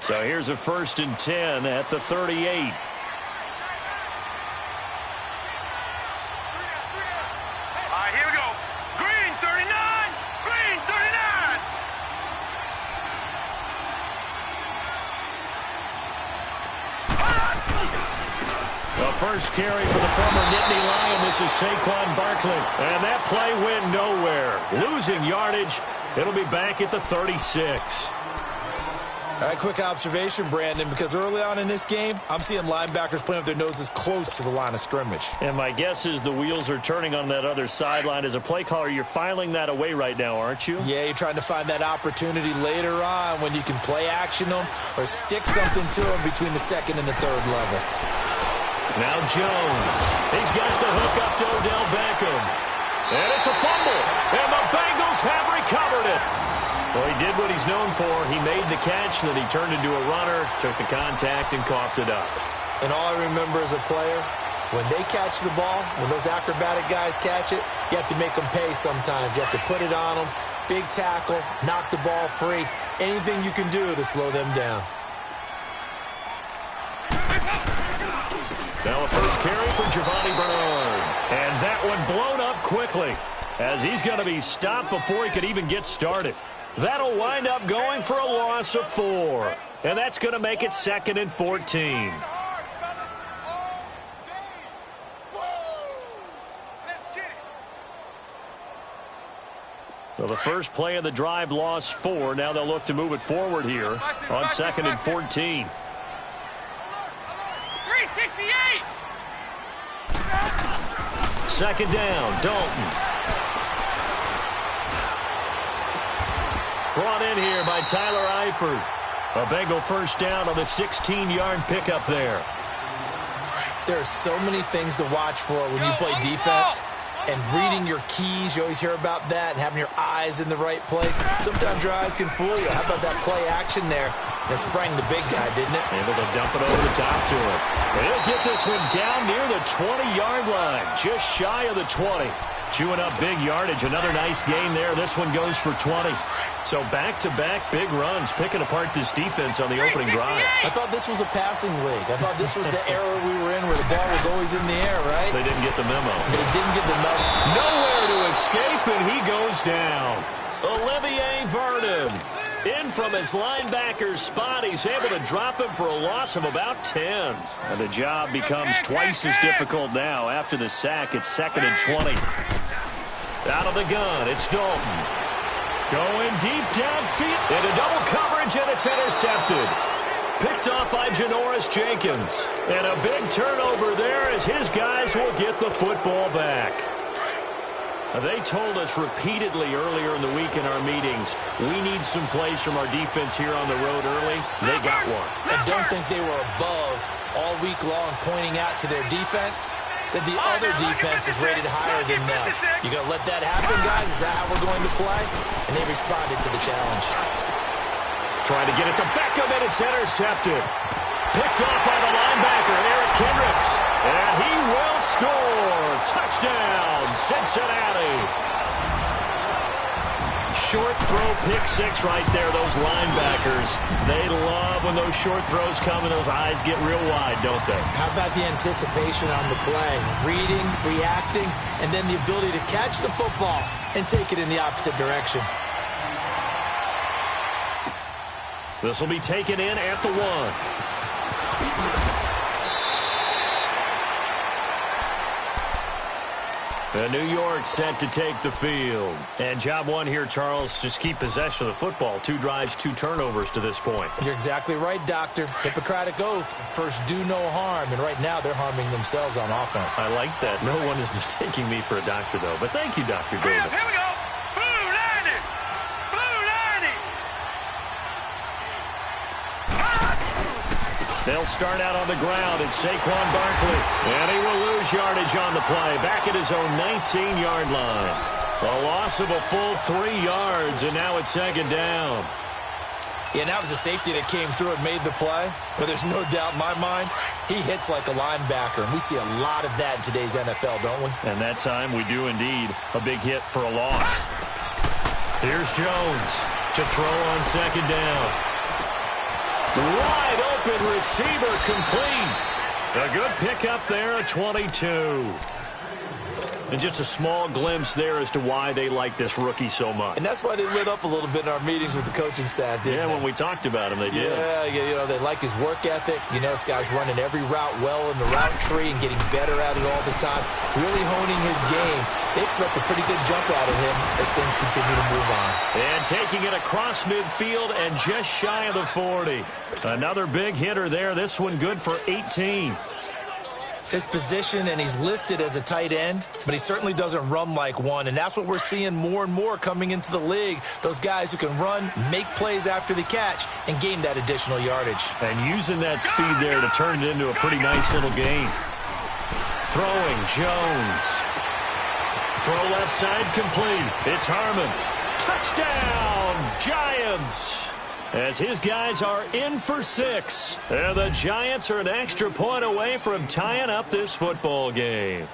So here's a 1st and 10 at the 38. First carry for the former Nittany Lion. This is Saquon Barkley. And that play went nowhere. Losing yardage. It'll be back at the 36. All right, quick observation, Brandon, because early on in this game, I'm seeing linebackers playing with their noses close to the line of scrimmage. And my guess is the wheels are turning on that other sideline. As a play caller, you're filing that away right now, aren't you? Yeah, you're trying to find that opportunity later on when you can play action them or stick something to them between the 2nd and the 3rd level. Now Jones. He's got the hook up to Odell Beckham. And it's a fumble. And the Bengals have recovered it. Well, he did what he's known for. He made the catch, then he turned into a runner, took the contact, and coughed it up. And all I remember as a player, when they catch the ball, when those acrobatic guys catch it, you have to make them pay sometimes. You have to put it on them, big tackle, knock the ball free, anything you can do to slow them down. Now a first carry for Giovanni Bernard. And that one blown up quickly as he's going to be stopped before he could even get started. That'll wind up going for a loss of 4. And that's going to make it 2nd and 14. So the first play of the drive lost 4. Now they'll look to move it forward here on 2nd and 14. 368. 2nd down, Dalton. Brought in here by Tyler Eifert. A Bengal first down on the 16-yard pickup there. There are so many things to watch for when you play defense. And reading your keys, you always hear about that, and having your eyes in the right place. Sometimes your eyes can fool you. How about that play action there? And it sprang the big guy, didn't it? Able to dump it over the top to him. And he'll get this one down near the 20-yard line, just shy of the 20. Chewing up big yardage. Another nice gain there. This one goes for 20. So back-to-back big runs, picking apart this defense on the opening drive. I thought this was a passing league. I thought this was the era we were in where the ball was always in the air, right? They didn't get the memo. They didn't get the memo. Nowhere to escape, and he goes down. Olivier Vernon. In from his linebacker spot. He's able to drop him for a loss of about 10. And the job becomes twice as difficult now. After the sack, it's 2nd and 20. Out of the gun, it's Dalton. Going deep downfield. Into double coverage, and it's intercepted. Picked off by Janoris Jenkins. And a big turnover there as his guys will get the football back. They told us repeatedly earlier in the week in our meetings, we need some plays from our defense here on the road early. They got one. I don't think they were above all week long pointing out to their defense that the other defense is rated higher than them. You going to let that happen, guys? Is that how we're going to play? And they responded to the challenge. Trying to get it to Beckham, and it's intercepted. Picked off by the linebacker, Eric Kendricks. And he will score. Touchdown, Cincinnati. Short throw, pick six right there. Those linebackers, they love when those short throws come and those eyes get real wide, don't they? How about the anticipation on the play? Reading, reacting, and then the ability to catch the football and take it in the opposite direction. This will be taken in at the 1. And New York set to take the field. And job one here, Charles, just keep possession of the football. 2 drives, 2 turnovers to this point. You're exactly right, Doctor. Hippocratic oath. First, do no harm. And right now, they're harming themselves on offense. I like that. No one is mistaking me for a doctor, though. But thank you, Dr. Davis. Here we go. Blue 90. Blue 90. They'll start out on the ground. It's Saquon Barkley. And he will lose yardage on the play. Back at his own 19-yard line. A loss of a full 3 yards, and now it's 2nd down. Yeah, and that was a safety that came through and made the play. But there's no doubt in my mind, he hits like a linebacker. And we see a lot of that in today's NFL, don't we? And that time we do indeed. A big hit for a loss. Here's Jones to throw on 2nd down. Wide open receiver complete. A good pickup there at 22. And just a small glimpse there as to why they like this rookie so much. And that's why they lit up a little bit in our meetings with the coaching staff, didn't they? When we talked about him, they did. Yeah, they like his work ethic. This guy's running every route well in the route tree and getting better at it all the time, really honing his game. They expect a pretty good jump out of him as things continue to move on. And taking it across midfield and just shy of the 40. Another big hitter there. This one good for 18. His position, and he's listed as a tight end, but he certainly doesn't run like one, and that's what we're seeing more and more coming into the league. Those guys who can run, make plays after the catch, and gain that additional yardage. And using that speed there to turn it into a pretty nice little game. Throwing, Jones. Throw left side complete. It's Harmon. Touchdown, Giants! As his guys are in for 6. And the Giants are an extra point away from tying up this football game.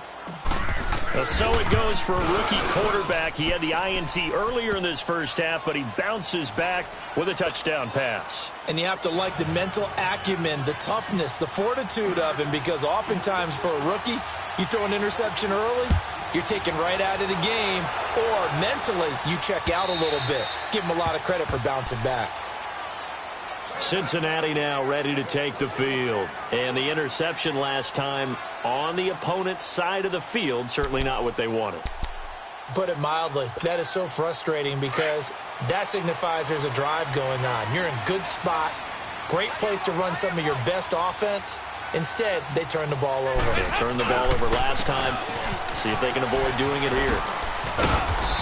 So it goes for a rookie quarterback. He had the INT earlier in this first half, but he bounces back with a touchdown pass. And you have to like the mental acumen, the toughness, the fortitude of him, because oftentimes for a rookie, you throw an interception early, you're taken right out of the game, or mentally you check out a little bit. Give him a lot of credit for bouncing back. Cincinnati now ready to take the field. And the interception last time on the opponent's side of the field, certainly not what they wanted. Put it mildly, that is so frustrating because that signifies there's a drive going on. You're in good spot, great place to run some of your best offense. Instead, they turn the ball over. They turned the ball over last time. See if they can avoid doing it here.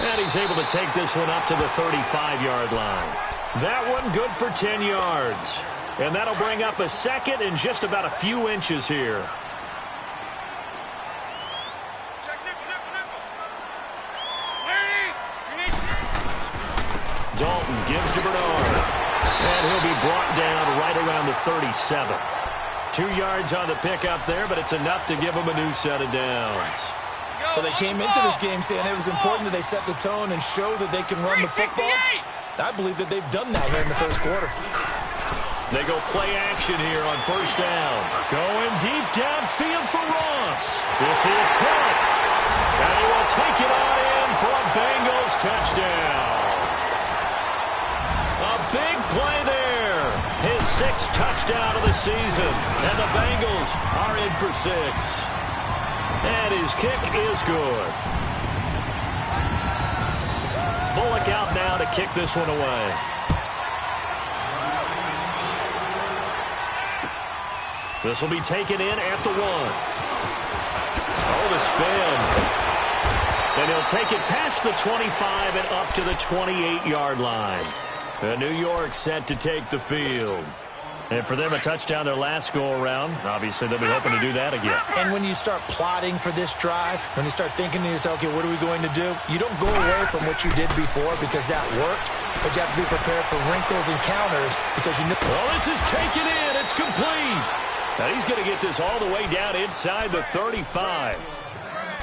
And he's able to take this one up to the 35-yard line. That one good for 10 yards. And that'll bring up a second and just about a few inches here. Dalton gives to Bernard. And he'll be brought down right around the 37. 2 yards on the pickup there, but it's enough to give them a new set of downs. Well, they came into this game saying it was important that they set the tone and show that they can run the football. I believe that they've done that here in the first quarter. They go play action here on first down. Going deep downfield for Ross. This is caught. And he will take it on in for a Bengals touchdown. A big play there. His 6th touchdown of the season. And the Bengals are in for 6. And his kick is good. Bullock out now to kick this one away. This will be taken in at the 1. Oh, the spin. And he'll take it past the 25 and up to the 28-yard line. And New York set to take the field. And for them, a touchdown their last go-around. Obviously, they'll be hoping to do that again. And when you start plotting for this drive, when you start thinking to yourself, okay, what are we going to do? You don't go away from what you did before because that worked, but you have to be prepared for wrinkles and counters because you know. Well, this is taken in. It's complete. Now, he's going to get this all the way down inside the 35.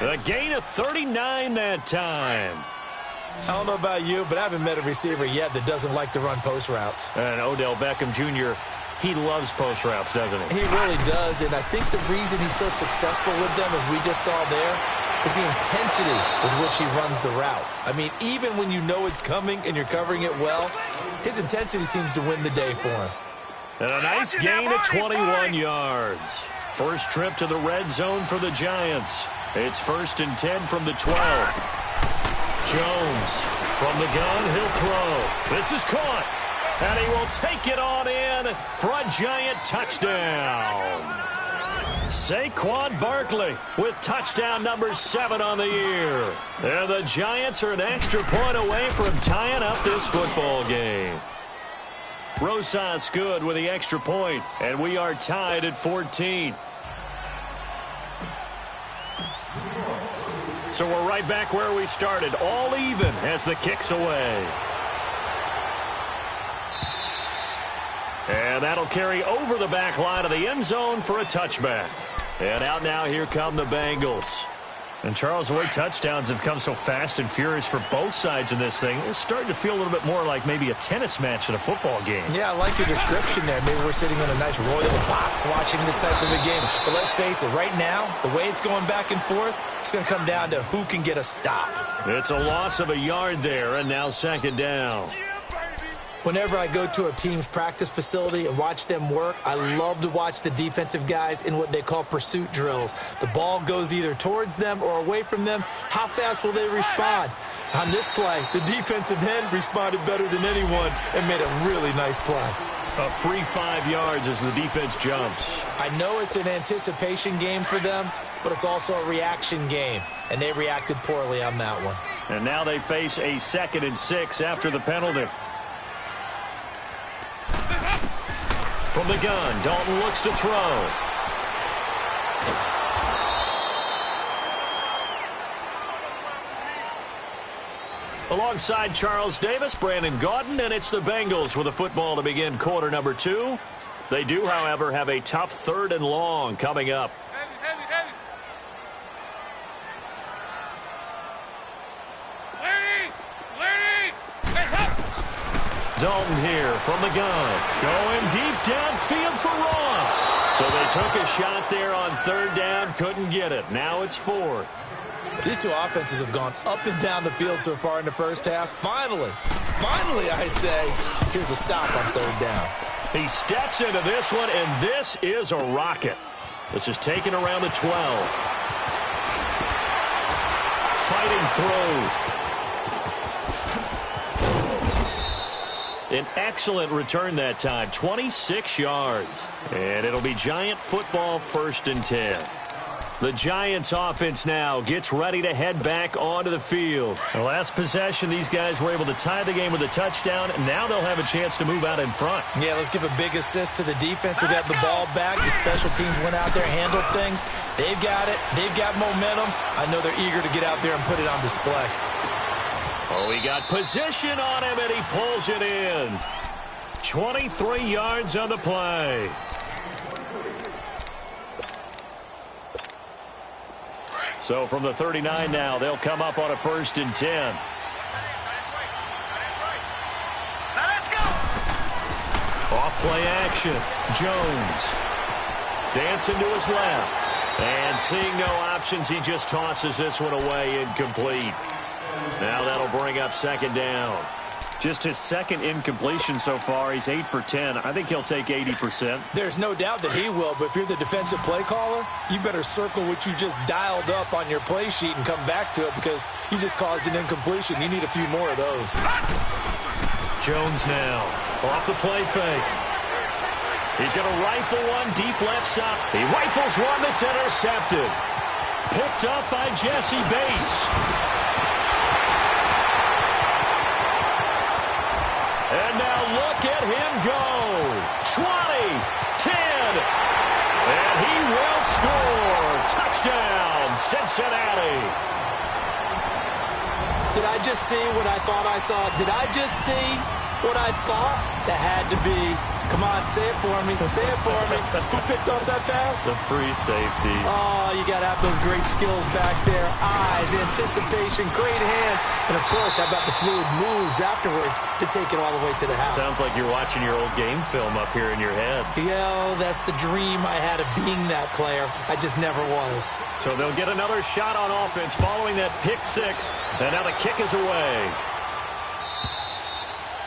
A gain of 39 that time. I don't know about you, but I haven't met a receiver yet that doesn't like to run post routes. And Odell Beckham Jr., he loves post routes, doesn't he? He really does, and I think the reason he's so successful with them, as we just saw there, is the intensity with which he runs the route. I mean, even when you know it's coming and you're covering it well, his intensity seems to win the day for him. And a nice gain of 21 yards. First trip to the red zone for the Giants. It's 1st and 10 from the 12. Jones from the gun, he'll throw. This is caught. And he will take it on in for a Giant touchdown. Saquon Barkley with touchdown number 7 on the year. And the Giants are an extra point away from tying up this football game. Rosas good with the extra point, and we are tied at 14. So we're right back where we started, all even as the kick's away. And that'll carry over the back line of the end zone for a touchback. And out now, here come the Bengals. And, Charles, the way touchdowns have come so fast and furious for both sides in this thing, it's starting to feel a little bit more like maybe a tennis match in a football game. Yeah, I like your description there. Maybe we're sitting in a nice royal box watching this type of a game. But let's face it, right now, the way it's going back and forth, it's going to come down to who can get a stop. It's a loss of a yard there, and now second down. Whenever I go to a team's practice facility and watch them work, I love to watch the defensive guys in what they call pursuit drills. The ball goes either towards them or away from them. How fast will they respond? On this play, the defensive end responded better than anyone and made a really nice play. A free 5 yards as the defense jumps. I know it's an anticipation game for them, but it's also a reaction game, and they reacted poorly on that one. And now they face a 2nd and 6 after the penalty. From the gun, Dalton looks to throw. Alongside Charles Davis, Brandon Gaudin, and it's the Bengals with a football to begin quarter number 2. They do, however, have a tough 3rd and long coming up. Dalton here from the gun. Going deep downfield for Ross. So they took a shot there on 3rd down. Couldn't get it. Now it's 4th. These two offenses have gone up and down the field so far in the first half. Finally, I say, here's a stop on 3rd down. He steps into this one, and this is a rocket. This is taken around the 12. Fighting through. An excellent return that time, 26 yards. And it'll be Giant football 1st and 10. The Giants offense now gets ready to head back onto the field. The last possession, these guys were able to tie the game with a touchdown, and now they'll have a chance to move out in front. Yeah, let's give a big assist to the defense who got the ball back. The special teams went out there, handled things. They've got it. They've got momentum. I know they're eager to get out there and put it on display. Oh, he got position on him, and he pulls it in. 23 yards on the play. So from the 39 now, they'll come up on a 1st and 10. Off play action. Jones. Dancing to his left. And seeing no options, he just tosses this one away, incomplete. Now that'll bring up 2nd down. Just his 2nd incompletion so far. He's 8 for 10. I think he'll take 80%. There's no doubt that he will, but if you're the defensive play caller, you better circle what you just dialed up on your play sheet and come back to it because you just caused an incompletion. You need a few more of those. Jones now off the play fake. He's going to rifle one deep left side. He rifles one that's intercepted. Picked up by Jesse Bates. And now look at him go. 20, 10, and he will score. Touchdown, Cincinnati. Did I just see what I thought I saw? Did I just see what I thought? That had to be. Come on, say it for me. Say it for me. Who picked up that pass? The free safety. Oh, you got to have those great skills back there. Eyes, anticipation, great hands. And, of course, how about the fluid moves afterwards to take it all the way to the house? Sounds like you're watching your old game film up here in your head. Yo, that's the dream I had of being that player. I just never was. So they'll get another shot on offense following that pick 6. And now the kick is away.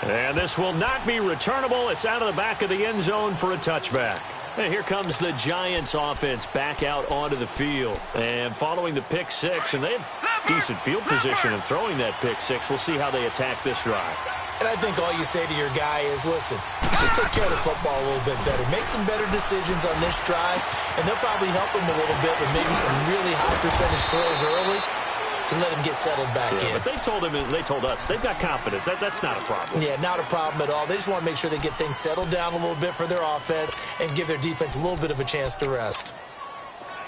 And this will not be returnable. It's out of the back of the end zone for a touchback. And here comes the Giants offense back out onto the field. And following the pick 6, and they have decent field position in throwing that pick 6. We'll see how they attack this drive. And I think all you say to your guy is, listen, let's just take care of the football a little bit better. Make some better decisions on this drive, and they'll probably help him a little bit with maybe some really high percentage throws early to let him get settled back in. But they told us they've got confidence. That's not a problem. Yeah, not a problem at all. They just want to make sure they get things settled down a little bit for their offense and give their defense a little bit of a chance to rest.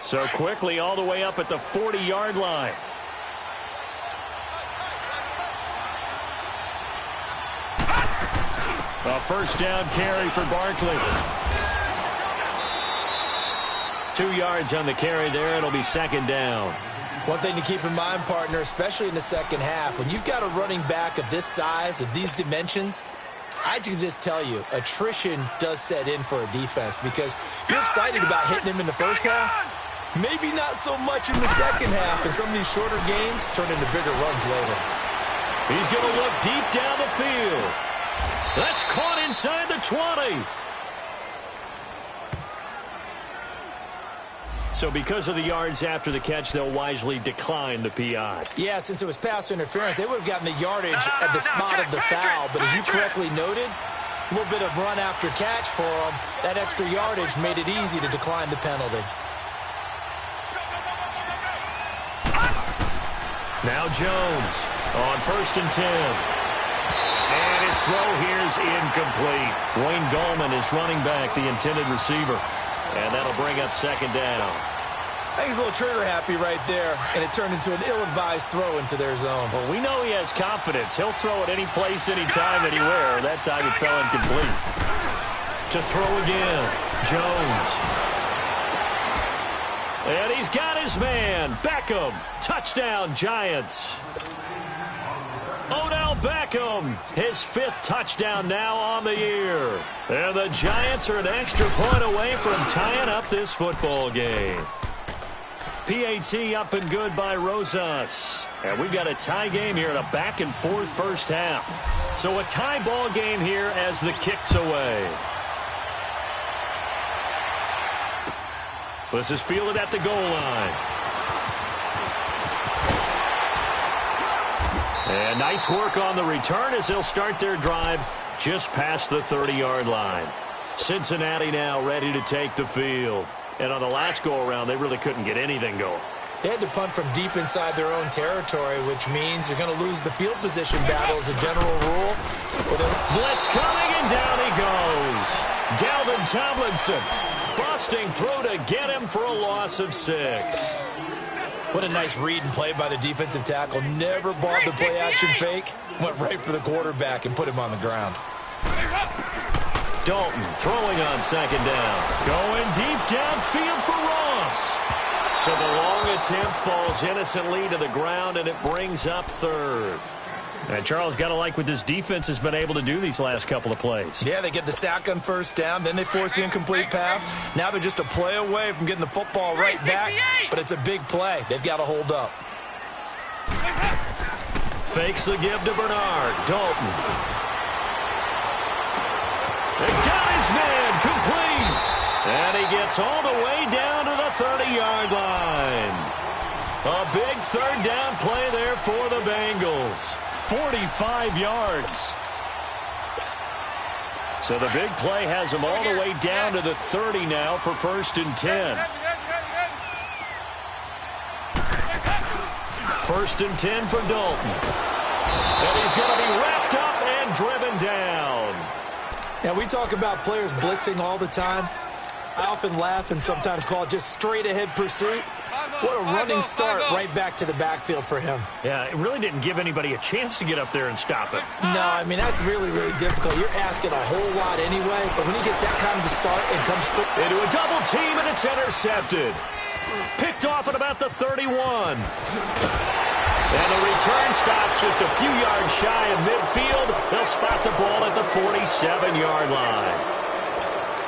So quickly all the way up at the 40-yard line. A first down carry for Barkley. 2 yards on the carry there. It'll be 2nd down. One thing to keep in mind, partner, especially in the second half, when you've got a running back of this size, of these dimensions, I can just tell you, attrition does set in for a defense because you're excited about hitting him in the first half. Maybe not so much in the second half, and some of these shorter gains turn into bigger runs later. He's going to look deep down the field. That's caught inside the 20. So because of the yards after the catch, they'll wisely decline the PI. Yeah, since it was pass interference, they would have gotten the yardage at the spot of the foul. But as you correctly noted, a little bit of run after catch for them. That extra yardage made it easy to decline the penalty. Now Jones on 1st and 10. And his throw here is incomplete. Wayne Gallman is running back, the intended receiver. And that'll bring up 2nd down. I think he's a little trigger happy right there, and it turned into an ill-advised throw into their zone. Well, we know he has confidence. He'll throw it any place, anytime, anywhere. That time it fell incomplete. To throw again, Jones. And he's got his man, Beckham. Touchdown, Giants. Odell Beckham, his 5th touchdown now on the year. And the Giants are an extra point away from tying up this football game. PAT up and good by Rosas. And we've got a tie game here in a back-and-forth first half. So a tie ball game here as the kick's away. This is fielded at the goal line. And nice work on the return as they'll start their drive just past the 30-yard line. Cincinnati now ready to take the field. And on the last go-around, they really couldn't get anything going. They had to punt from deep inside their own territory, which means you're going to lose the field position battle as a general rule. Blitz coming, and down he goes. Dalvin Tomlinson busting through to get him for a loss of 6. What a nice read and play by the defensive tackle. Never bought the play-action fake. Went right for the quarterback and put him on the ground. Dalton throwing on 2nd down. Going deep downfield for Ross. So the long attempt falls innocently to the ground, and it brings up 3rd. And Charles, got to like what this defense has been able to do these last couple of plays. Yeah, they get the sack on 1st down, then they force the incomplete pass. Now they're just a play away from getting the football right back, but it's a big play. They've got to hold up. Fakes the give to Bernard. Dalton. They got his man complete. And he gets all the way down to the 30-yard line. A big 3rd down play there for the Bengals. 45 yards. So the big play has them all the way down to the 30 now for 1st and 10. 1st and 10 for Dalton. And he's going to be wrapped up and driven down. Now, we talk about players blitzing all the time. I often laugh and sometimes call it just straight-ahead pursuit. What a running start right back to the backfield for him. Yeah, it really didn't give anybody a chance to get up there and stop it. No, I mean, that's really, really difficult. You're asking a whole lot anyway, but when he gets that kind of a start and comes straight into a double team, and it's intercepted. Picked off at about the 31. And the return stops just a few yards shy of midfield. They'll spot the ball at the 47-yard line.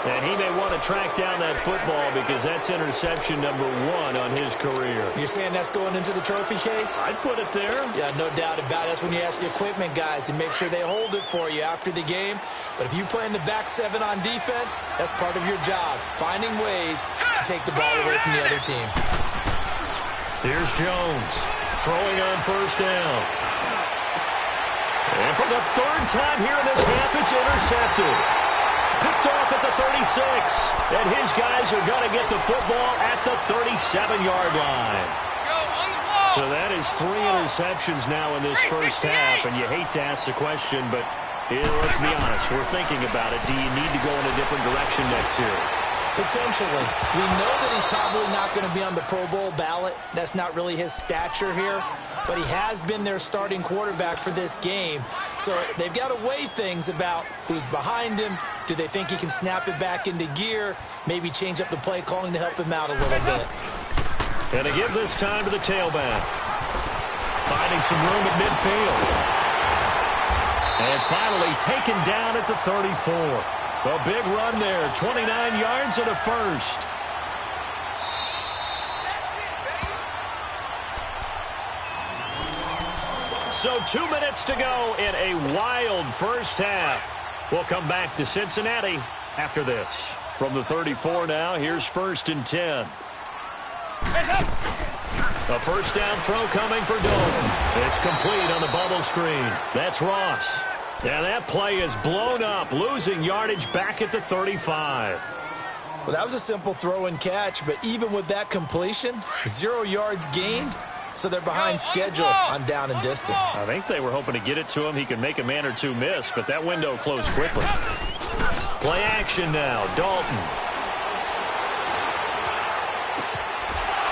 And he may want to track down that football because that's interception number 1 on his career. You're saying that's going into the trophy case? I'd put it there. Yeah, no doubt about it. That's when you ask the equipment guys to make sure they hold it for you after the game. But if you play in the back 7 on defense, that's part of your job, finding ways to take the ball away from the other team. Here's Jones throwing on 1st down. And for the 3rd time here in this half, it's intercepted. Picked off at the 36, and his guys are going to get the football at the 37-yard line. So that is 3 interceptions now in this first half, and you hate to ask the question, but let's be honest, we're thinking about it. Do you need to go in a different direction next year? Potentially. We know that he's probably not going to be on the Pro Bowl ballot. That's not really his stature here. But he has been their starting quarterback for this game. So they've got to weigh things about who's behind him. Do they think he can snap it back into gear? Maybe change up the play calling to help him out a little bit. And to give this time to the tailback. Finding some room at midfield. And finally taken down at the 34. A big run there, 29 yards and a first. So 2 minutes to go in a wild first half. We'll come back to Cincinnati after this. From the 34 now, here's 1st and 10. A first down throw coming for Dalton. It's complete on the bubble screen. That's Ross. And that play is blown up, losing yardage back at the 35. Well, that was a simple throw and catch, but even with that completion, 0 yards gained, so they're behind schedule on down and distance. I think they were hoping to get it to him. He could make a man or two miss, but that window closed quickly. Play action now, Dalton.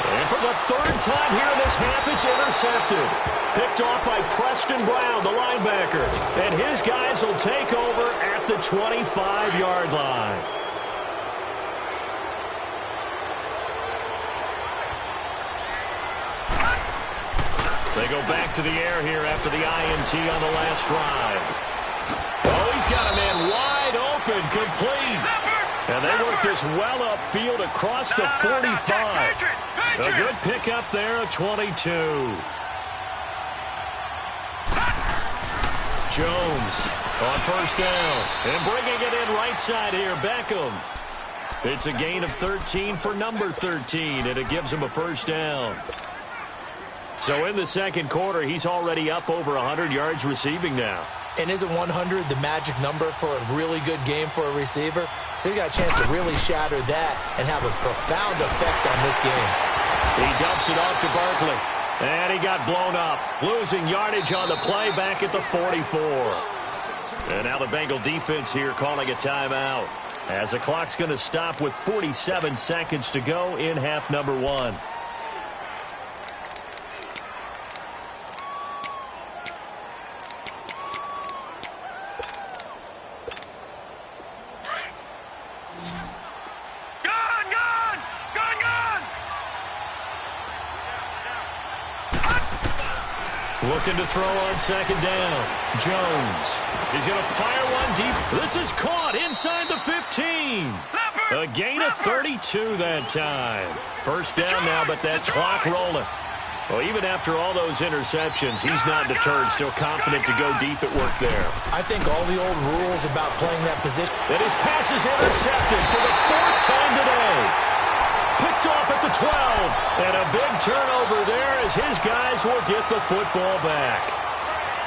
And for the 3rd time here in this half, it's intercepted. Picked off by Preston Brown, the linebacker. And his guys will take over at the 25-yard line. They go back to the air here after the INT on the last drive. Oh, he's got a man wide open, complete. And they work this well upfield across the 45. A good pickup there, a 22. Jones on first down. And bringing it in right side here, Beckham. It's a gain of 13 for number 13, and it gives him a first down. So in the second quarter, he's already up over 100 yards receiving now. And isn't 100 the magic number for a really good game for a receiver? So he got a chance to really shatter that and have a profound effect on this game. He dumps it off to Barkley. And he got blown up, losing yardage on the play back at the 44. And now the Bengal defense here calling a timeout, as the clock's going to stop with 47 seconds to go in half number 1. Looking to throw on second down. Jones. He's going to fire one deep. This is caught inside the 15. A gain of 32 that time. First down now, but that clock rolling. Well, even after all those interceptions, he's not deterred, still confident to go deep at work there. I think all the old rules about playing that position. And his pass is intercepted for the 4th time today. Picked off at the 12. And a big turnover there as his guys will get the football back.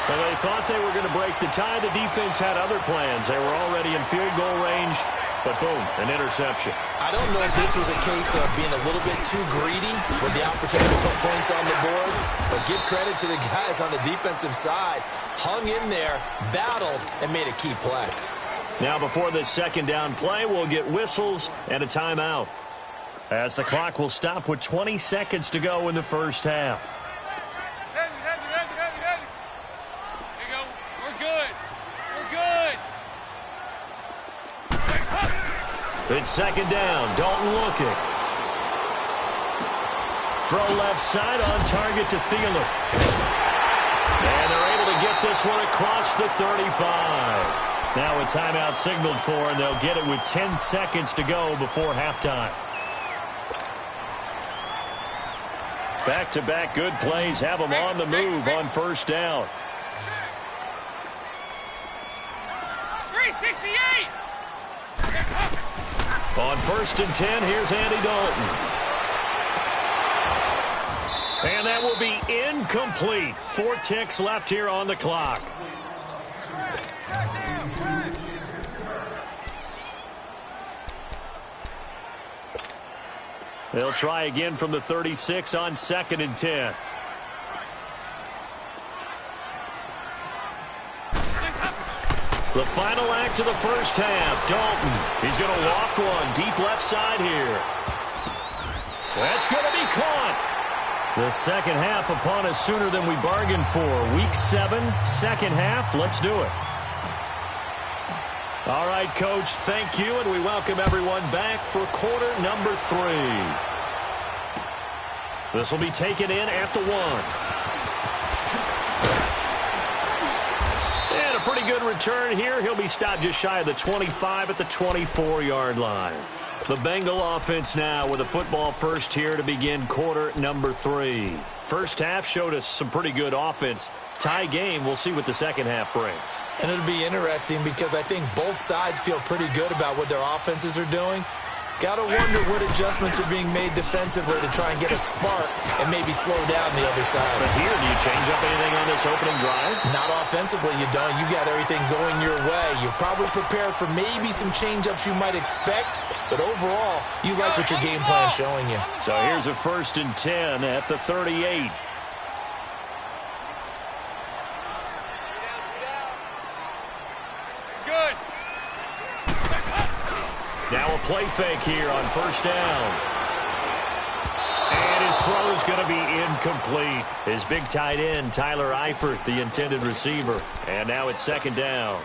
Well, they thought they were going to break the tie. The defense had other plans. They were already in field goal range. But boom, an interception. I don't know if this was a case of being a little bit too greedy with the opportunity to put points on the board. But give credit to the guys on the defensive side. Hung in there, battled, and made a key play. Now before this second down play, we'll get whistles and a timeout, as the clock will stop with 20 seconds to go in the first half. There you go. We're good. We're good. It's second down. Dalton looking. Throw left side on target to Thielen. And they're able to get this one across the 35. Now a timeout signaled for, and they'll get it with 10 seconds to go before halftime. Back-to-back good plays have them on the move on first down. 368. On 1st and 10, here's Andy Dalton. And that will be incomplete. 4 ticks left here on the clock. They'll try again from the 36 on 2nd and 10. The final act of the first half. Dalton. He's going to loft one deep left side here. That's going to be caught. The second half upon us sooner than we bargained for. Week 7, second half. Let's do it. All right, Coach, thank you, and we welcome everyone back for quarter number 3. This will be taken in at the 1. And a pretty good return here. He'll be stopped just shy of the 25 at the 24-yard line. The Bengal offense now with a football first here to begin quarter number 3. First half showed us some pretty good offense. Tie game, we'll see what the second half brings. And it'll be interesting because I think both sides feel pretty good about what their offenses are doing. Got to wonder what adjustments are being made defensively to try and get a spark and maybe slow down the other side. But here, do you change up anything on this opening drive? Not offensively, you don't. You got everything going your way. You've probably prepared for maybe some change-ups you might expect, but overall, you like what your game plan's showing you. So here's a 1st and 10 at the 38. Now a play fake here on 1st down. And his throw is going to be incomplete. His big tight end, Tyler Eifert, the intended receiver. And now it's 2nd down.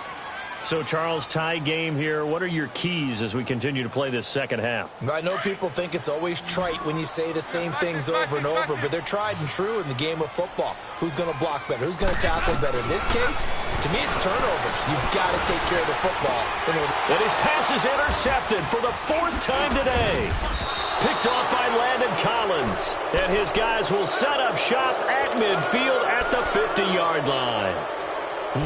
So, Charles, tie game here. What are your keys as we continue to play this second half? I know people think it's always trite when you say the same things over and over, but they're tried and true in the game of football. Who's going to block better? Who's going to tackle better? In this case, to me, it's turnovers. You've got to take care of the football. And his pass is intercepted for the 4th time today. Picked off by Landon Collins. And his guys will set up shop at midfield at the 50-yard line.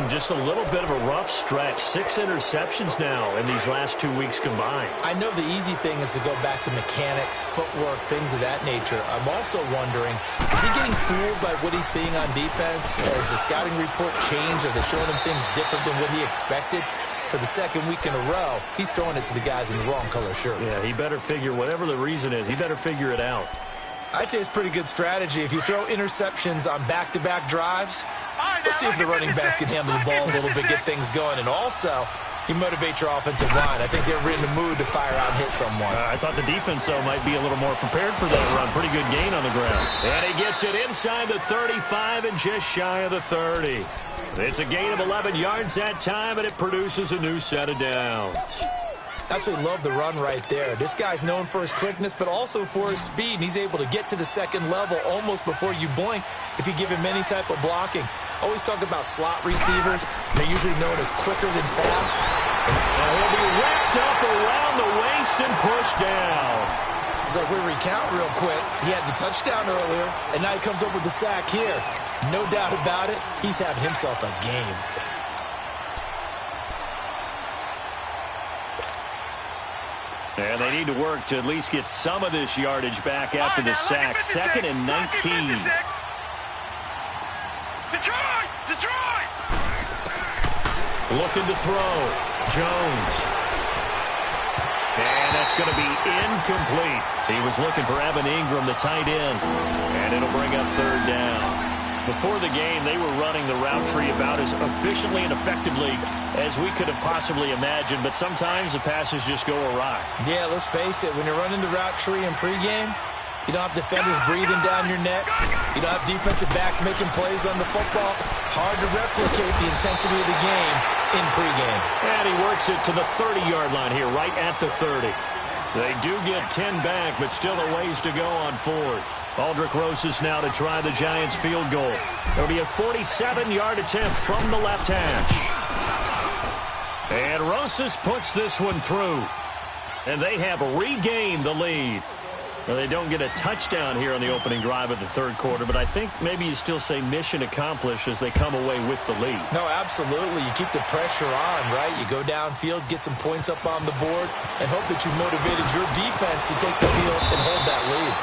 Just a little bit of a rough stretch. 6 interceptions now in these last 2 weeks combined. I know the easy thing is to go back to mechanics, footwork, things of that nature. I'm also wondering, is he getting fooled by what he's seeing on defense? Has the scouting report changed? Are they showing him things different than what he expected? For the 2nd week in a row, he's throwing it to the guys in the wrong color shirts. Yeah, he better figure, whatever the reason is, he better figure it out. I'd say it's pretty good strategy. If you throw interceptions on back-to-back drives, let's see if the running backs can handle the ball a little bit, get things going. And also, you motivate your offensive line. I think they're in the mood to fire out and hit someone. I thought the defense, though, might be a little more prepared for that run. Pretty good gain on the ground. And he gets it inside the 35 and just shy of the 30. It's a gain of 11 yards that time, and it produces a new set of downs. Absolutely love the run right there. This guy's known for his quickness, but also for his speed. And he's able to get to the 2nd level almost before you blink if you give him any type of blocking. Always talk about slot receivers. They're usually known as quicker than fast. And he'll be wrapped up around the waist and pushed down. So if we recount real quick, he had the touchdown earlier, and now he comes up with the sack here. No doubt about it, he's having himself a game. And they need to work to at least get some of this yardage back after the sack. 2nd and 19. Detroit! Looking to throw. Jones. And that's going to be incomplete. He was looking for Evan Ingram, the tight end. And it'll bring up 3rd down. Before the game, they were running the route tree about as efficiently and effectively as we could have possibly imagined, but sometimes the passes just go awry. Yeah, let's face it, when you're running the route tree in pregame, you don't have defenders breathing down your neck. You don't have defensive backs making plays on the football. Hard to replicate the intensity of the game in pregame. And he works it to the 30-yard line here, right at the 30. They do get 10 back, but still a ways to go on 4th. Aldrick Rosas now to try the Giants field goal. It'll be a 47-yard attempt from the left hash. And Rosas puts this one through. And they have regained the lead. Well, they don't get a touchdown here on the opening drive of the 3rd quarter, but I think maybe you still say mission accomplished as they come away with the lead. No, absolutely. You keep the pressure on, right? You go downfield, get some points up on the board, and hope that you motivated your defense to take the field and hold that lead.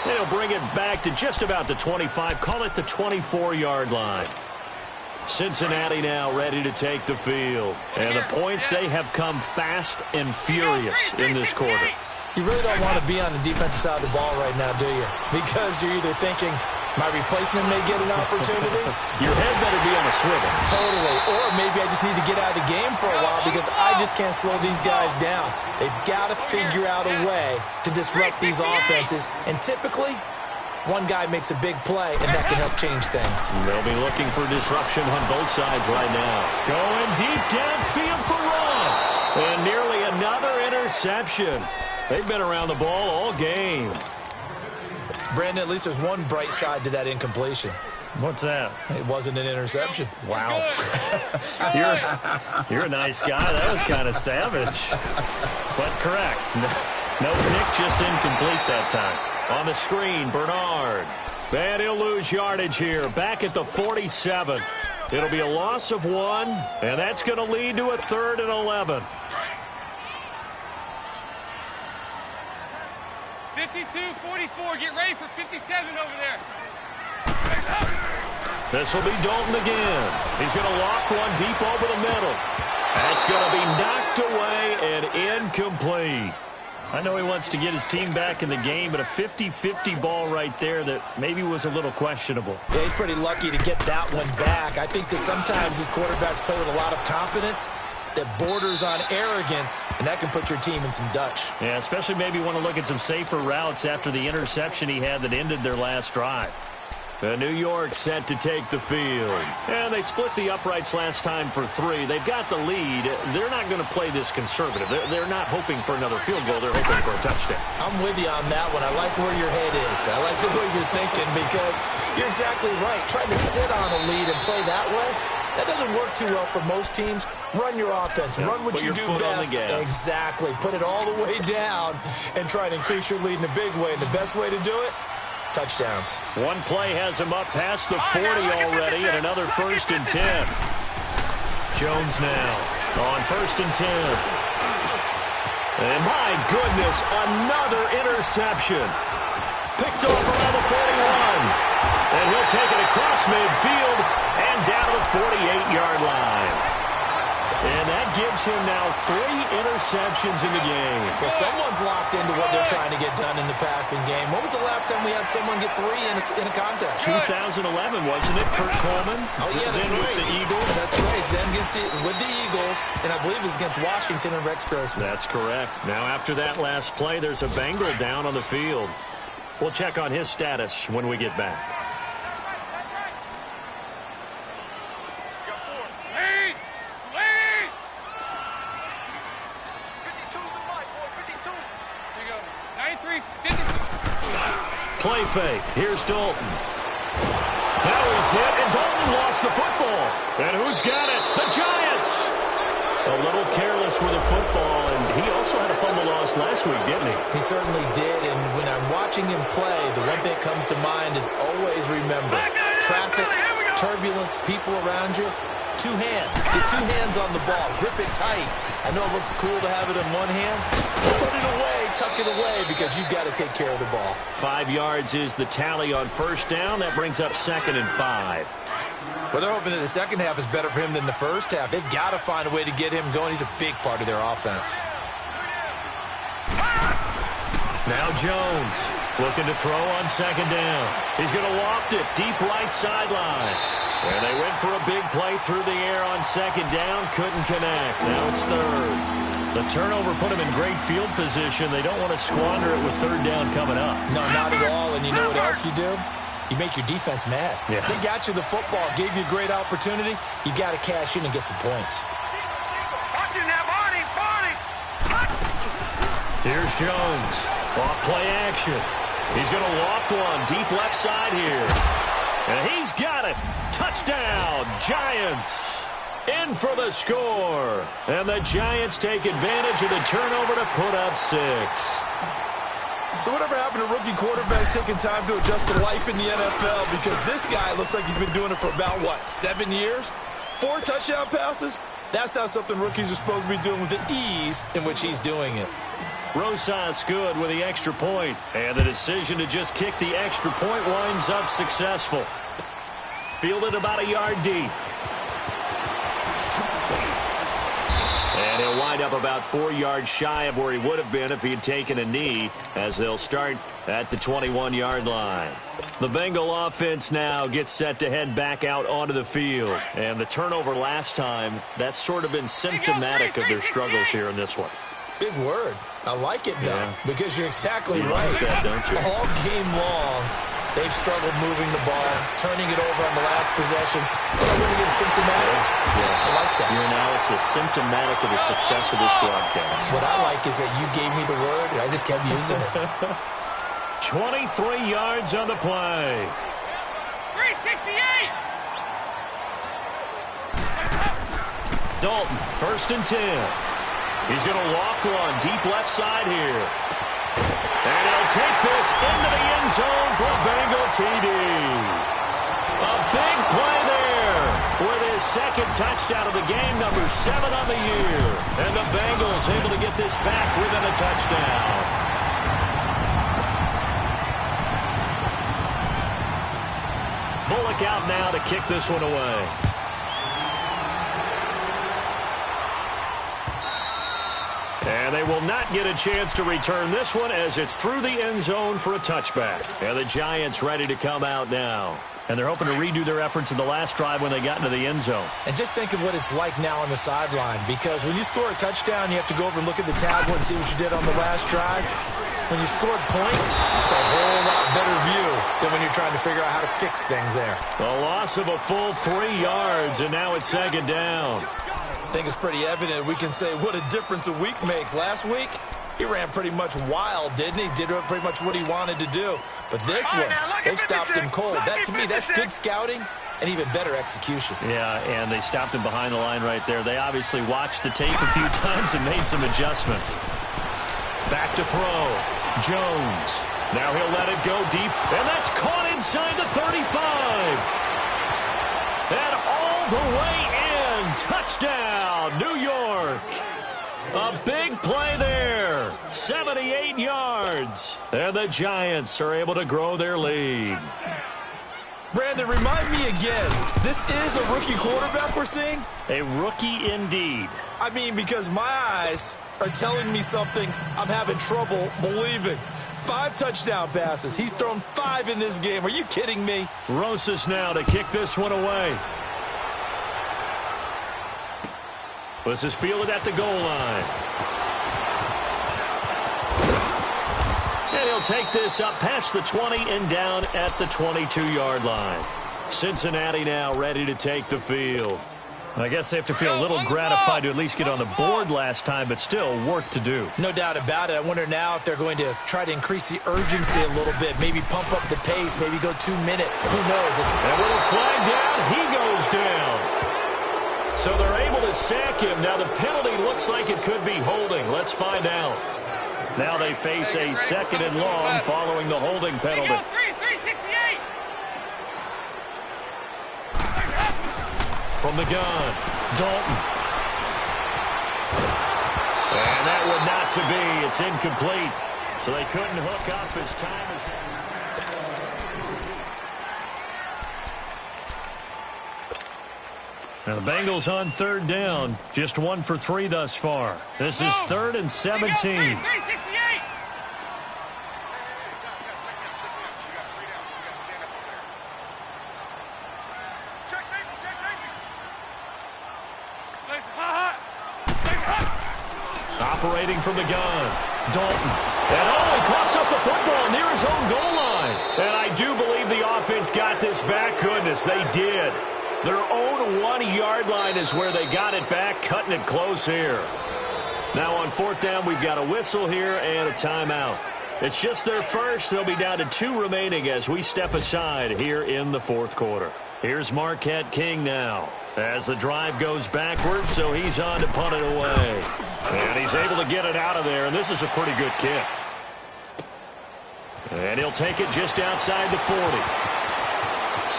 They'll bring it back to just about the 25. Call it the 24-yard line. Cincinnati now ready to take the field. And the points, they have come fast and furious in this quarter. You really don't want to be on the defensive side of the ball right now, do you? Because you're either thinking, my replacement may get an opportunity. Your head better be on a swivel. Totally. Or maybe I just need to get out of the game for a while because I just can't slow these guys down. They've got to figure out a way to disrupt these offenses. And typically, one guy makes a big play, and that can help change things. They'll be looking for disruption on both sides right now. Going deep downfield for Ross. And nearly another interception. They've been around the ball all game. Brandon, at least there's one bright side to that incompletion. What's that? It wasn't an interception. Wow. You're a nice guy. That was kind of savage. But correct. No pick, just incomplete that time. On the screen, Bernard. And he'll lose yardage here. Back at the 47. It'll be a loss of 1, and that's going to lead to a 3rd and 11. 52-44. Get ready for 57 over there. This will be Dalton again. He's going to loft one deep over the middle. That's going to be knocked away and incomplete. I know he wants to get his team back in the game, but a 50-50 ball right there that maybe was a little questionable. Yeah, he's pretty lucky to get that one back. I think that sometimes these quarterbacks play with a lot of confidence that borders on arrogance, and that can put your team in some Dutch. Yeah, especially maybe want to look at some safer routes after the interception he had that ended their last drive. New York set to take the field. And they split the uprights last time for 3. They've got the lead. They're not going to play this conservative. They're not hoping for another field goal. They're hoping for a touchdown. I'm with you on that one. I like where your head is. I like the way you're thinking because you're exactly right. Trying to sit on a lead and play that way, that doesn't work too well for most teams. Run your offense. Run what you do best. Exactly. Put it all the way down and try to increase your lead in a big way. And the best way to do it, touchdowns. One play has him up past the 40 already, and another 1st and 10. Jones now on 1st and 10. And my goodness, another interception. Picked off around the 41. And he'll take it across midfield and down to the 48-yard line. And that gives him now 3 interceptions in the game. Well, someone's locked into what they're trying to get done in the passing game. When was the last time we had someone get 3 in a contest? 2011, wasn't it? Kurt Coleman? Oh, yeah, that's then right. With the Eagles. That's right. Then with the Eagles, and I believe it's against Washington and Rex Grossman. That's correct. Now, after that last play, there's a Bengal down on the field. We'll check on his status when we get back. Play fake. Here's Dalton. Now he's hit, and Dalton lost the football. And who's got it? The Giants! A little careless with the football, and he also had a fumble loss last week, didn't he? He certainly did, and when I'm watching him play, the one thing that comes to mind is always remember, traffic, turbulence, people around you, 2 hands. Get 2 hands on the ball. Grip it tight. I know it looks cool to have it in one hand. Put it away, tuck it away, because you've got to take care of the ball. 5 yards is the tally on 1st down. That brings up 2nd and 5. Well, they're hoping that the second half is better for him than the first half. They've got to find a way to get him going. He's a big part of their offense. Now Jones looking to throw on 2nd down. He's going to loft it deep right sideline. And they went for a big play through the air on 2nd down. Couldn't connect. Now it's 3rd. The turnover put them in great field position. They don't want to squander it with 3rd down coming up. No, not at all. And you know what else you do? You make your defense mad. Yeah. They got you the football, gave you a great opportunity. You got to cash in and get some points. Watch it now, Barney. Here's Jones. Off play action. He's going to loft one deep left side here. And he's got it. Touchdown, Giants. In for the score. And the Giants take advantage of the turnover to put up 6. So whatever happened to rookie quarterbacks taking time to adjust to life in the NFL? Because this guy looks like he's been doing it for about, 7 years? 4 touchdown passes? That's not something rookies are supposed to be doing with the ease in which he's doing it. Rosas good with the extra point. And the decision to just kick the extra point winds up successful. Fielded about a yard deep. And he'll wind up about 4 yards shy of where he would have been if he had taken a knee, as they'll start at the 21-yard line. The Bengal offense now gets set to head back out onto the field. And the turnover last time, that's sort of been symptomatic of their struggles here in this one. Big word. I like it, though, because you're exactly right. Like that, don't you? All game long, they've struggled moving the ball, turning it over on the last possession. So really getting symptomatic. Yeah. I like that. Your analysis symptomatic of the success of this broadcast. What I like is that you gave me the word, and I just kept using it. 23 yards on the play. 368. Dalton, 1st and 10. He's going to loft one deep left side here. And he'll take this into the end zone for a Bengal TD. A big play there with his second touchdown of the game, number 7 on the year. And the Bengals able to get this back within a touchdown. Bullock out now to kick this one away. And they will not get a chance to return this one as it's through the end zone for a touchback. And the Giants ready to come out now. And they're hoping to redo their efforts in the last drive when they got into the end zone. And just think of what it's like now on the sideline, because when you score a touchdown, you have to go over and look at the tablet and see what you did on the last drive. When you scored points, it's a whole lot better view than when you're trying to figure out how to fix things there. A loss of a full 3 yards, and now it's 2nd down. I think it's pretty evident we can say what a difference a week makes. Last week, he ran pretty much wild, didn't he? Did pretty much what he wanted to do. But this one, they stopped him cold. That, to me, that's good scouting and even better execution. Yeah, and they stopped him behind the line right there. They obviously watched the tape a few times and made some adjustments. Back to throw. Jones. Now he'll let it go deep, and that's caught inside the 35. And all the way in. Touchdown, New York. A big play there. 78 yards. And the Giants are able to grow their lead. Brandon, remind me again, this is a rookie quarterback we're seeing? A rookie indeed. I mean, because my eyes are telling me something I'm having trouble believing. 5 touchdown passes. He's thrown 5 in this game. Are you kidding me? Rosas now to kick this one away. This is fielded at the goal line. And he'll take this up past the 20 and down at the 22-yard line. Cincinnati now ready to take the field. I guess they have to feel a little gratified to at least get on the board last time, but still work to do. No doubt about it. I wonder now if they're going to try to increase the urgency a little bit, maybe pump up the pace, maybe go 2-minute. Who knows? And with a flag down, he goes down. So they're able to sack him. Now the penalty looks like it could be holding. Let's find out. Now they face a 2nd and long following the holding penalty. 368. From the gun, Dalton. And that would not to be. It's incomplete. So they couldn't hook up as time is... Now the Bengals on 3rd down. Just 1 for 3 thus far. This is 3rd and 17. 368. Operating from the gun, Dalton. And he coughs up the football near his own goal line. And I do believe the offense got this back. Goodness, they did. Their own 1-yard line is where they got it back, cutting it close here. Now on 4th down, we've got a whistle here and a timeout. It's just their first. They'll be down to 2 remaining as we step aside here in the 4th quarter. Here's Marquette King now as the drive goes backwards, so he's on to punt it away. And he's able to get it out of there, and this is a pretty good kick. And he'll take it just outside the 40.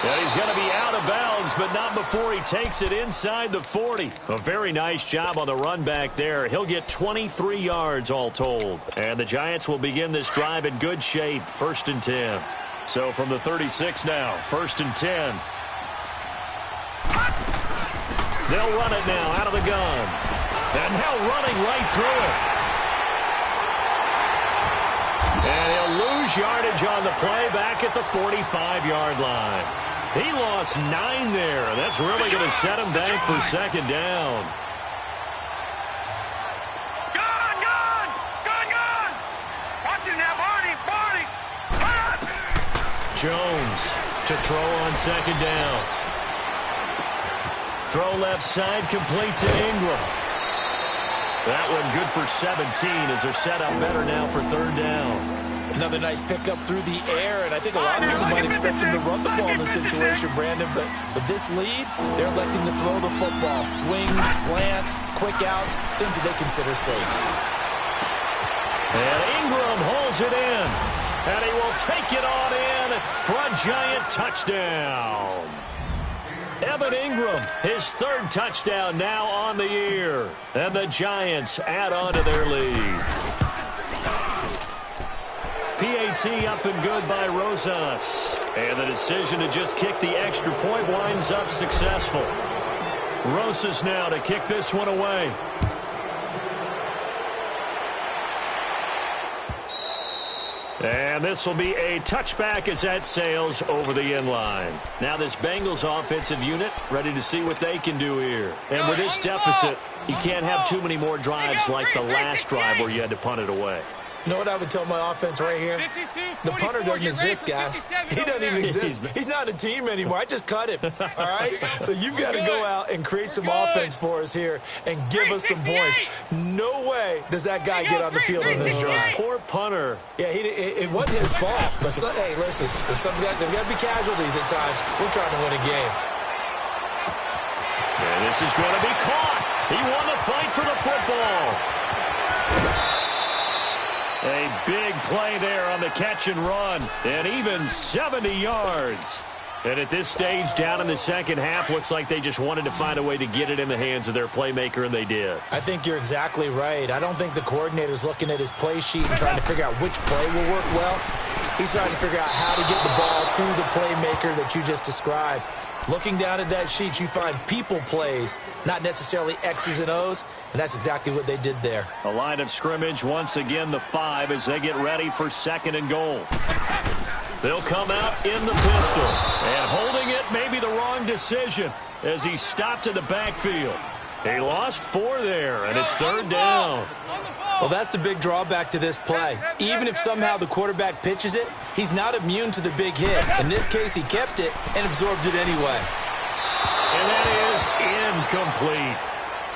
And he's going to be out of bounds, but not before he takes it inside the 40. A very nice job on the run back there. He'll get 23 yards all told. And the Giants will begin this drive in good shape, 1st and 10. So from the 36 now, 1st and 10. They'll run it now out of the gun. And now running right through it. And he'll lose yardage on the play back at the 45-yard line. He lost 9 there. That's really going to set him back for 2nd down. Gone! Watch it now, Barney! Jones to throw on 2nd down. Throw left side, complete to Ingram. That one good for 17 as they're set up better now for 3rd down. Another nice pickup through the air, and I think a lot of people might expect them to run the ball in this situation, Brandon, but with this lead, they're electing to throw the football. Swings, slants, quick outs, things that they consider safe. And Ingram holds it in, and he will take it on in for a giant touchdown. Evan Ingram, his third touchdown now on the year, and the Giants add on to their lead. PAT up and good by Rosas. And the decision to just kick the extra point winds up successful. Rosas now to kick this one away. And this will be a touchback as that sails over the end line. Now this Bengals offensive unit ready to see what they can do here. And with this deficit, you can't have too many more drives like the last drive where you had to punt it away. You know what I would tell my offense right here? The punter doesn't exist, guys. He doesn't even exist. He's not a team anymore. I just cut him, all right? So you've got to go out and create some offense for us here and give us some points. No way does that guy get on the field on this drive. Poor punter. Yeah, it wasn't his fault. But, hey, listen, there's got to be casualties at times. We're trying to win a game. And this is going to be caught. He won the fight for the football. A big play there on the catch and run, and even 70 yards. And at this stage, down in the second half, looks like they just wanted to find a way to get it in the hands of their playmaker, and they did. I think you're exactly right. I don't think the coordinator's looking at his play sheet and trying to figure out which play will work well. He's trying to figure out how to get the ball to the playmaker that you just described. Looking down at that sheet, you find people plays, not necessarily X's and O's, and that's exactly what they did there. A line of scrimmage, once again the 5 as they get ready for second and goal. They'll come out in the pistol, and holding it may be the wrong decision as he stopped in the backfield. He lost 4 there, and it's third down. Well, that's the big drawback to this play. Even if somehow the quarterback pitches it, he's not immune to the big hit. In this case, he kept it and absorbed it anyway. And that is incomplete.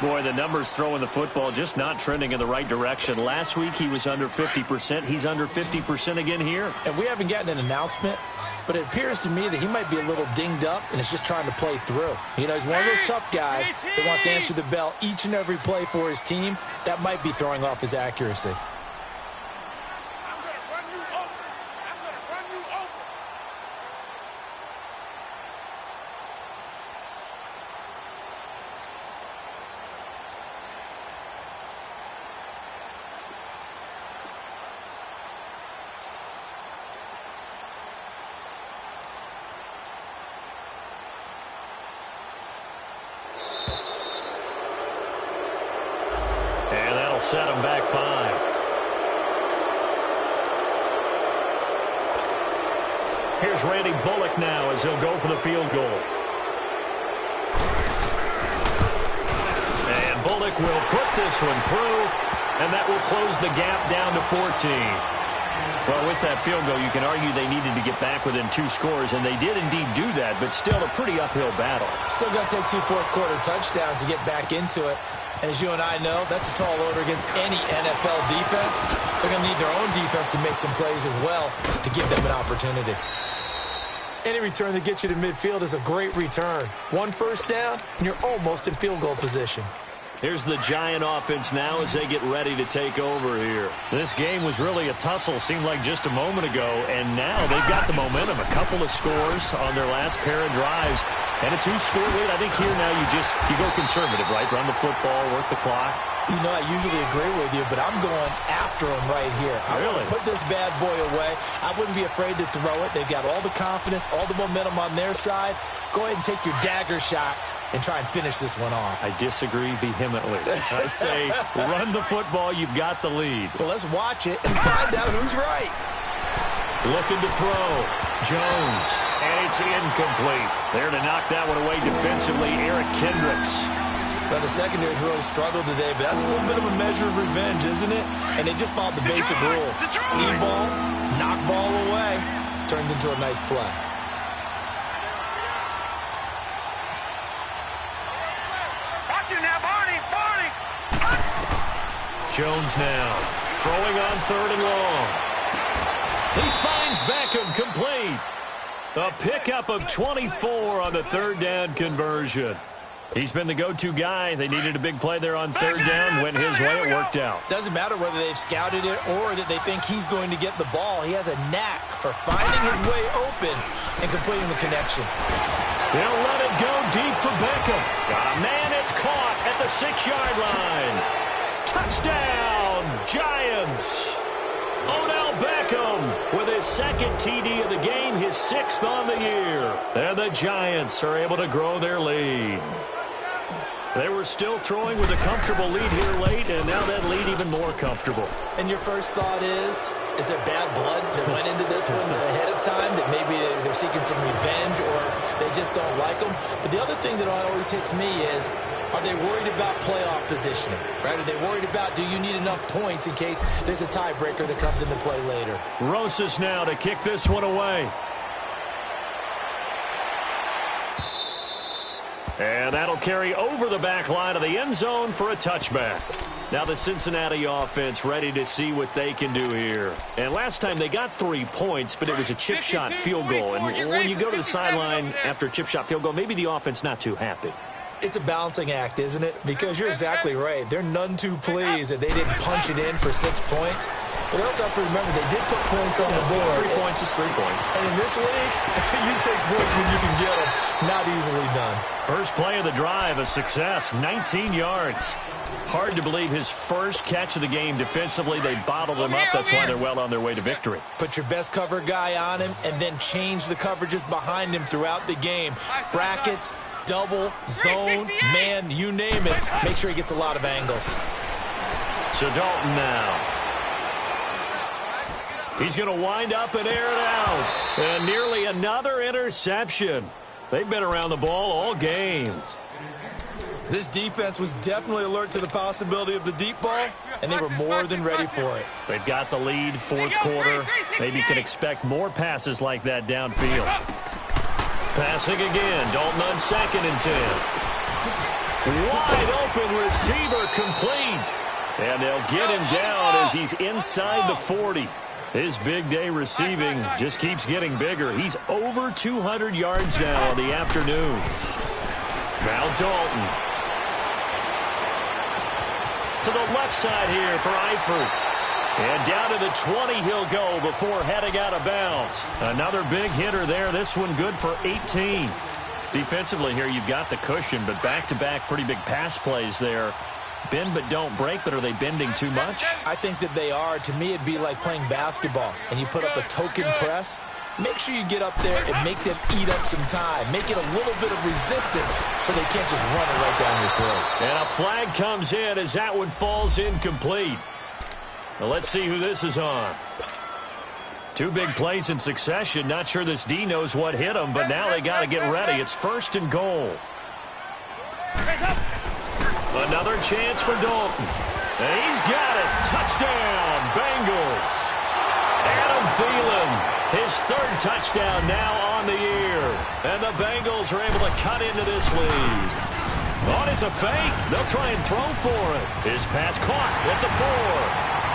Boy, the numbers throwing the football just not trending in the right direction. Last week, he was under 50%. He's under 50% again here. And we haven't gotten an announcement, but it appears to me that he might be a little dinged up and is just trying to play through. You know, he's one of those tough guys that wants to answer the bell each and every play for his team. That might be throwing off his accuracy. Set him back 5. Here's Randy Bullock now as he'll go for the field goal. And Bullock will put this one through, and that will close the gap down to 14. Well, with that field goal, you can argue they needed to get back within 2 scores, and they did indeed do that, but still a pretty uphill battle. Still going to take 2 fourth-quarter touchdowns to get back into it. And as you and I know, that's a tall order against any NFL defense. They're going to need their own defense to make some plays as well to give them an opportunity. Any return that gets you to midfield is a great return. 1 first down, and you're almost in field goal position. Here's the Giant offense now as they get ready to take over here. This game was really a tussle, seemed like just a moment ago, and now they've got the momentum. A couple of scores on their last pair of drives, and a 2-score lead. I think here now you go conservative, right? Run the football, work the clock. You know, I usually agree with you, but I'm going after him right here. I want to put this bad boy away. I wouldn't be afraid to throw it. They've got all the confidence, all the momentum on their side. Go ahead and take your dagger shots and try and finish this one off. I disagree vehemently. I say run the football. You've got the lead. Well, let's watch it and find out who's right. Looking to throw. Jones. And it's incomplete. There to knock that one away defensively, Eric Kendricks. Well, the secondary's really struggled today, but that's a little bit of a measure of revenge, isn't it? And they just followed the basic rules. See ball, knock ball away, turns into a nice play. Watch it now, Barney. Jones now throwing on 3rd and long. He finds Beckham complete. A pickup of 24 on the third down conversion. He's been the go-to guy. They needed a big play there on third down. Went his way. It worked out. Doesn't matter whether they've scouted it or that they think he's going to get the ball. He has a knack for finding his way open and completing the connection. They'll let it go deep for Beckham. Got a man. It's caught at the 6-yard line. Touchdown, Giants. Odell Beckham with his second TD of the game, his 6th on the year. And the Giants are able to grow their lead. They were still throwing with a comfortable lead here late, and now that lead even more comfortable. And your first thought is there bad blood that went into this one ahead of time, that maybe they're seeking some revenge or they just don't like them? But the other thing that always hits me is, are they worried about playoff positioning, right? Are they worried about, do you need enough points in case there's a tiebreaker that comes into play later? Rosas now to kick this one away. And that'll carry over the back line of the end zone for a touchback. Now the Cincinnati offense ready to see what they can do here. And last time they got 3 points, but it was a chip shot field goal. And when you go to the sideline after a chip shot field goal, maybe the offense not too happy. It's a balancing act, isn't it? Because you're exactly right. They're none too pleased that they didn't punch it in for 6 points. But they also have to remember they did put points on the board. 3 points is 3 points. And in this league, you take points when you can get them. Not easily done. First play of the drive, a success, 19 yards. Hard to believe his first catch of the game defensively. They bottled him up. That's why they're well on their way to victory. Put your best cover guy on him and then change the coverages behind him throughout the game. Brackets, double, zone, man, you name it. Make sure he gets a lot of angles. So Dalton now. He's going to wind up and air it out. And nearly another interception. They've been around the ball all game. This defense was definitely alert to the possibility of the deep ball, and they were more than ready for it. They've got the lead, fourth quarter. Maybe can expect more passes like that downfield. Passing again. Dalton on 2nd and 10. Wide open receiver complete. And they'll get him down as he's inside the 40. His big day receiving just keeps getting bigger. He's over 200 yards now on the afternoon. Now Dalton. To the left side here for Eifert. And down to the 20 he'll go before heading out of bounds. Another big hitter there. This one good for 18. Defensively here, you've got the cushion, but back-to-back pretty big pass plays there. Bend but don't break, but are they bending too much? I think that they are. To me, it'd be like playing basketball, and you put up a token press. Make sure you get up there and make them eat up some time. Make it a little bit of resistance so they can't just run it right down your throat. And a flag comes in as that one falls incomplete. Well, let's see who this is on. 2 big plays in succession. Not sure this D knows what hit him, but now they got to get ready. It's 1st and goal. Another chance for Dalton. And he's got it. Touchdown, Bengals. Adam Thielen, his 3rd touchdown now on the year. And the Bengals are able to cut into this lead. Oh, it's a fake. They'll try and throw for it. His pass caught at the 4.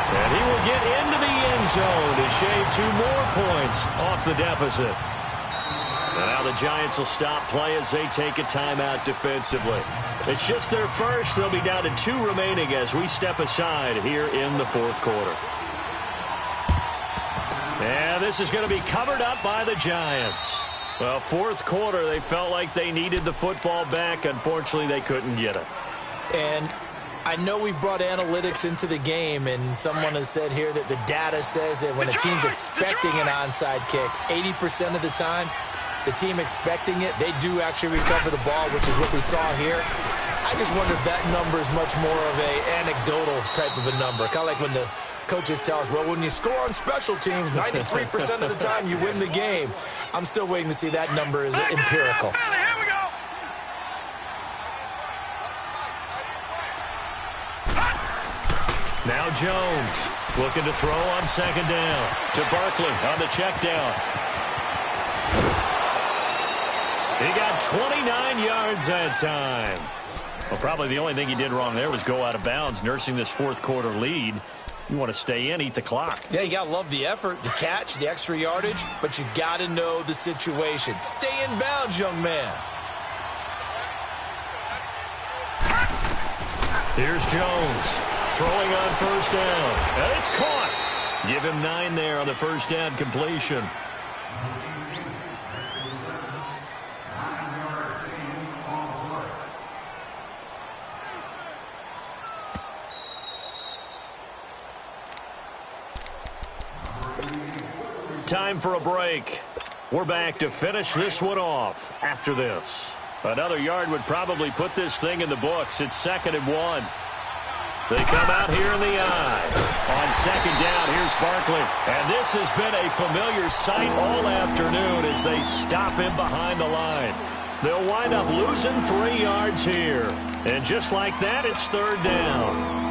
And he will get into the end zone to shave 2 more points off the deficit. And now the Giants will stop play as they take a timeout defensively. It's just their first. They'll be down to 2 remaining as we step aside here in the 4th quarter. And this is going to be covered up by the Giants. Well, 4th quarter, they felt like they needed the football back. Unfortunately, they couldn't get it. And I know we brought analytics into the game, and someone has said here that the data says that when a team's expecting an onside kick, 80% of the time, the team expecting it, they do actually recover the ball, which is what we saw here. I just wonder if that number is much more of a anecdotal type of a number. Kind of like when the coaches tell us, well, when you score on special teams, 93% of the time you win the game. I'm still waiting to see that number is empirical. Now Jones looking to throw on 2nd down to Barkley on the check down. He got 29 yards that time. Well, probably the only thing he did wrong there was go out of bounds, nursing this 4th quarter lead. You want to stay in, eat the clock. Yeah, you got to love the effort, the catch, the extra yardage, but you got to know the situation. Stay in bounds, young man. Here's Jones throwing on first down. And it's caught. Give him 9 there on the first down completion. Time for a break. We're back to finish this one off after this. Another yard would probably put this thing in the books. It's 2nd and 1. They come out here in the eye. On 2nd down, here's Barkley. And this has been a familiar sight all afternoon as they stop him behind the line. They'll wind up losing 3 yards here. And just like that, it's 3rd down.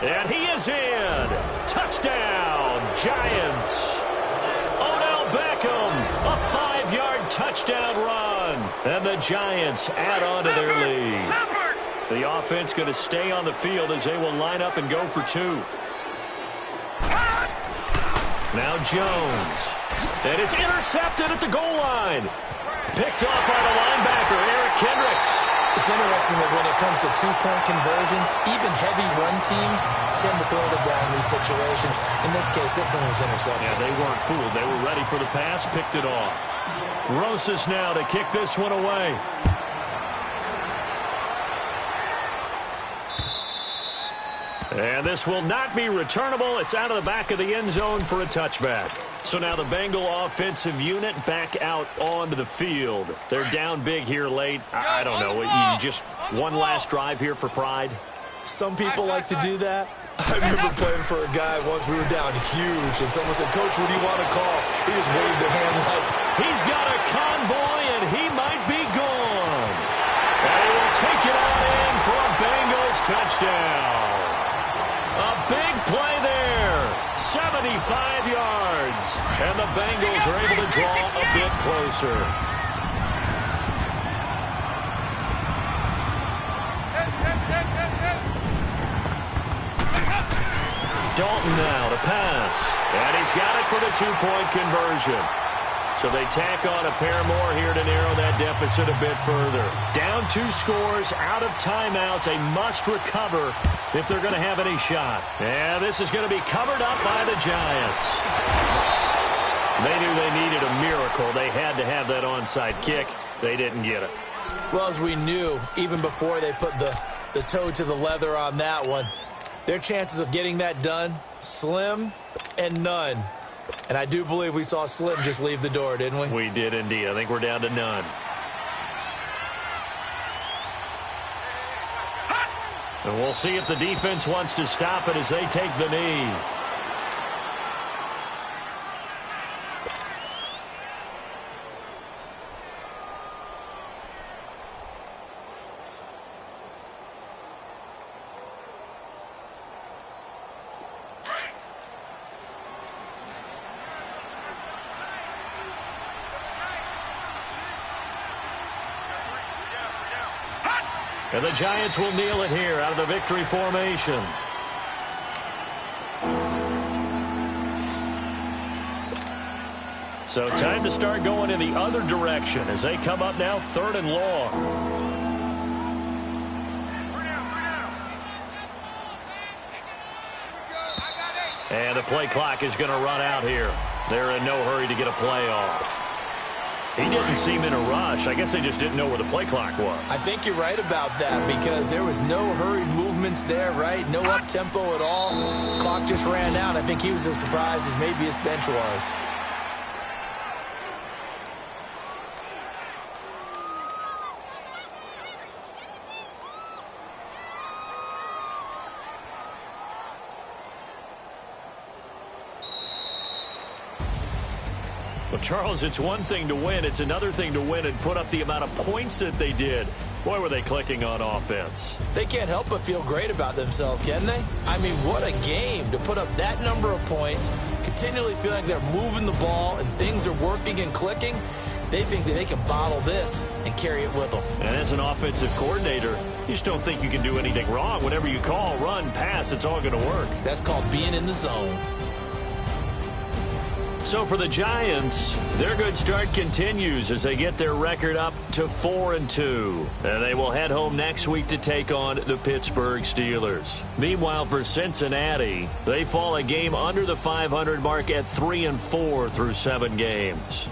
And he is in. Touchdown, Giants. Odell Beckham, a 5-yard touchdown run. And the Giants add on to their lead. The offense going to stay on the field as they will line up and go for 2. Now Jones. And it's intercepted at the goal line. Picked off by the linebacker, Eric Kendricks. It's interesting that when it comes to 2-point conversions, even heavy run teams tend to throw the ball in these situations. In this case, this one was intercepted. Yeah, they weren't fooled. They were ready for the pass, picked it off. Rosas now to kick this one away. And this will not be returnable. It's out of the back of the end zone for a touchback. So now the Bengal offensive unit back out onto the field. They're down big here late. I don't know. Just one last drive here for pride. Some people like to do that. I remember playing for a guy once. We were down huge, and someone said, "Coach, what do you want to call?" He just waved a hand like, he's got a convoy, and he might be gone. And he will take it on in for a Bengals touchdown. A big play there. 75 yards. And the Bengals are able to draw a bit closer. Dalton now to pass. And he's got it for the 2-point conversion. So they tack on a pair more here to narrow that deficit a bit further. Down 2 scores, out of timeouts, a must recover if they're going to have any shot. And this is going to be covered up by the Giants. They knew they needed a miracle. They had to have that onside kick. They didn't get it. Well, as we knew, even before they put the toe to the leather on that one, their chances of getting that done, slim and none. And I do believe we saw Slim just leave the door, didn't we? We did indeed. I think we're down to none. And we'll see if the defense wants to stop it as they take the knee. And the Giants will kneel it here out of the victory formation. So time to start going in the other direction as they come up now 3rd and long. And the play clock is going to run out here. They're in no hurry to get a play off. He didn't seem in a rush. I guess they just didn't know where the play clock was. I think you're right about that because there was no hurried movements there, right? No up-tempo at all. Clock just ran out. I think he was as surprised as maybe his bench was. Well, Charles, it's one thing to win. It's another thing to win and put up the amount of points that they did. Boy, were they clicking on offense. They can't help but feel great about themselves, can they? I mean, what a game to put up that number of points, continually feeling like they're moving the ball and things are working and clicking. They think that they can bottle this and carry it with them. And as an offensive coordinator, you just don't think you can do anything wrong. Whatever you call, run, pass, it's all going to work. That's called being in the zone. So for the Giants, their good start continues as they get their record up to 4-2. And they will head home next week to take on the Pittsburgh Steelers. Meanwhile, for Cincinnati, they fall a game under the 500 mark at 3-4 through 7 games.